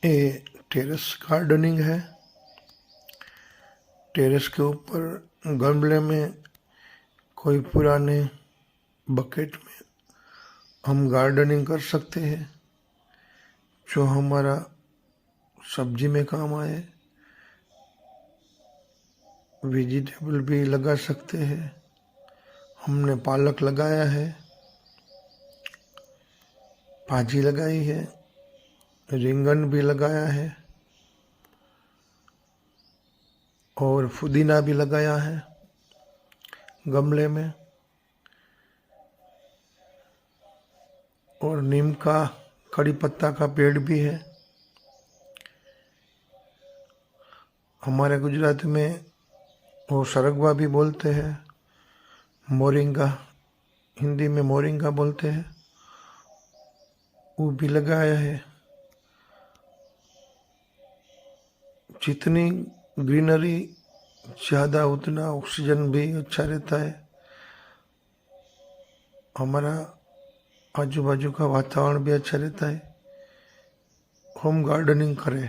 ये terrace gardening है। Terrace के ऊपर गमले में कोई पुराने बकेट में हम गार्डनिंग कर सकते हैं जो हमारा सब्जी में काम आए। वेजिटेबल भी लगा सकते हैं। हमने पालक लगाया है, भाजी लगाई है, रिंगन भी लगाया है और पुदीना भी लगाया है गमले में। और नीम का कड़ी पत्ता का पेड़ भी है। हमारे गुजराती में वो सरगवा भी बोलते हैं, मोरिंगा हिंदी में मोरिंगा बोलते हैं, वो भी लगाया है। जितनी ग्रीनरी ज़्यादा उतना ऑक्सीजन भी अच्छा रहता है। हमारा आजू बाजू का वातावरण भी अच्छा रहता है। होम गार्डनिंग करें।